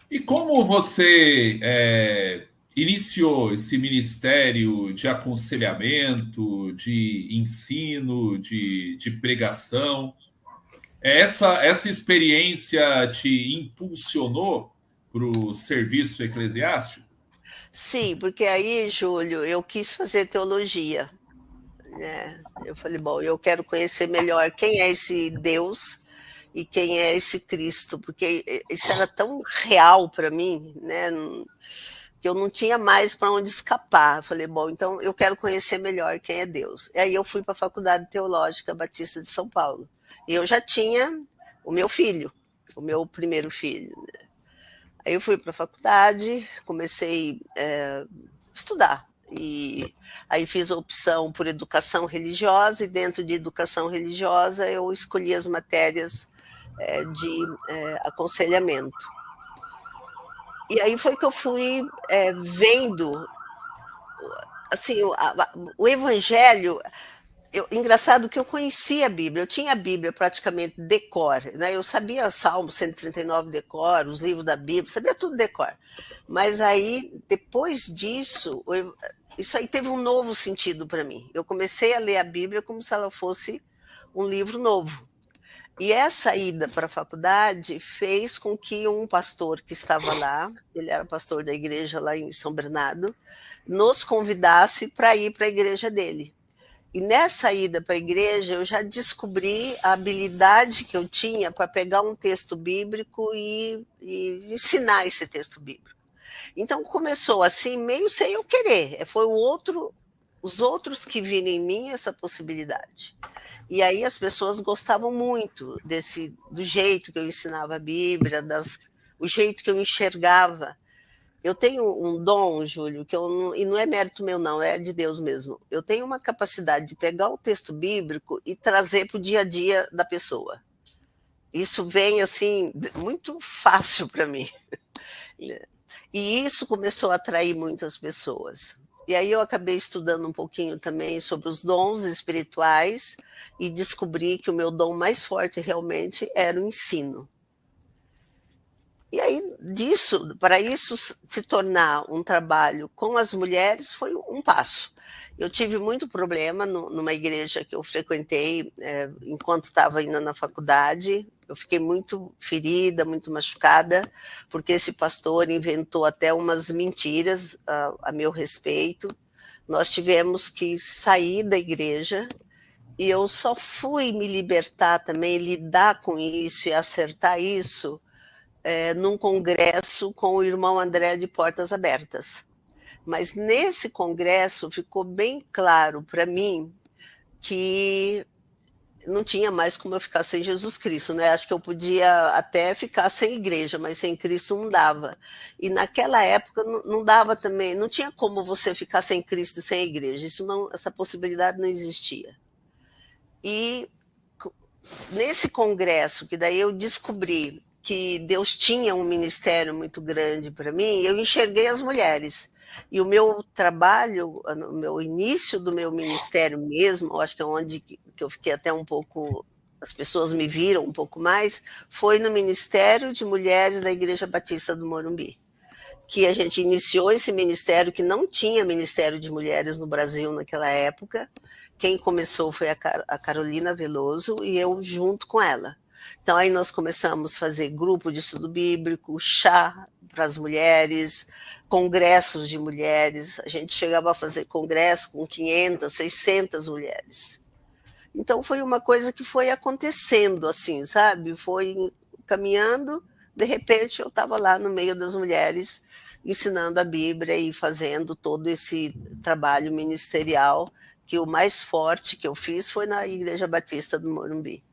E como você iniciou esse ministério de aconselhamento, de ensino, de pregação? Essa experiência te impulsionou para o serviço eclesiástico? Sim, porque aí, Júlio, eu quis fazer teologia, né? Eu falei, bom, eu quero conhecer melhor quem é esse Deus e quem é esse Cristo, porque isso era tão real para mim, né? Que eu não tinha mais para onde escapar. Eu falei, bom, então eu quero conhecer melhor quem é Deus. E aí eu fui para a Faculdade Teológica Batista de São Paulo. E eu já tinha o meu filho, o meu primeiro filho. Aí eu fui para a faculdade, comecei a estudar. E aí fiz a opção por educação religiosa, e dentro de educação religiosa eu escolhi as matérias de aconselhamento. E aí foi que eu fui vendo, assim, o evangelho. Engraçado que eu conhecia a Bíblia, eu tinha a Bíblia praticamente decor, né? Eu sabia Salmo 139 decor, os livros da Bíblia, sabia tudo decor. Mas aí, depois disso, isso aí teve um novo sentido para mim. Eu comecei a ler a Bíblia como se ela fosse um livro novo. E essa ida para a faculdade fez com que um pastor que estava lá, ele era pastor da igreja lá em São Bernardo, nos convidasse para ir para a igreja dele. E nessa ida para a igreja, eu já descobri a habilidade que eu tinha para pegar um texto bíblico e ensinar esse texto bíblico. Então começou assim, meio sem eu querer. Foi os outros que viram em mim essa possibilidade. E aí as pessoas gostavam muito do jeito que eu ensinava a Bíblia, o jeito que eu enxergava. Eu tenho um dom, Júlio, e não é mérito meu, não, é de Deus mesmo. Eu tenho uma capacidade de pegar o texto bíblico e trazer para o dia a dia da pessoa. Isso vem assim muito fácil para mim. E isso começou a atrair muitas pessoas. E aí eu acabei estudando um pouquinho também sobre os dons espirituais e descobri que o meu dom mais forte realmente era o ensino. E aí, para isso se tornar um trabalho com as mulheres, foi um passo. Eu tive muito problema numa igreja que eu frequentei enquanto estava indo na faculdade. Eu fiquei muito ferida, muito machucada, porque esse pastor inventou até umas mentiras a meu respeito. Nós tivemos que sair da igreja e eu só fui me libertar também, lidar com isso e acertar isso num congresso com o irmão André de Portas Abertas. Mas nesse congresso ficou bem claro para mim que não tinha mais como eu ficar sem Jesus Cristo, né? Acho que eu podia até ficar sem igreja, mas sem Cristo não dava. E naquela época não dava também, não tinha como você ficar sem Cristo e sem igreja. Essa possibilidade não existia. E nesse congresso, que daí eu descobri que Deus tinha um ministério muito grande para mim, eu enxerguei as mulheres. E o meu trabalho, o meu início do meu ministério mesmo, acho que é onde que eu fiquei até um pouco, as pessoas me viram um pouco mais, foi no Ministério de Mulheres da Igreja Batista do Morumbi, que a gente iniciou esse ministério, que não tinha Ministério de Mulheres no Brasil naquela época. Quem começou foi a Carolina Veloso e eu junto com ela. Então aí nós começamos a fazer grupo de estudo bíblico, chá para as mulheres, congressos de mulheres. A gente chegava a fazer congresso com 500, 600 mulheres. Então foi uma coisa que foi acontecendo assim, sabe? Foi caminhando, de repente eu estava lá no meio das mulheres ensinando a Bíblia e fazendo todo esse trabalho ministerial, que o mais forte que eu fiz foi na Igreja Batista do Morumbi.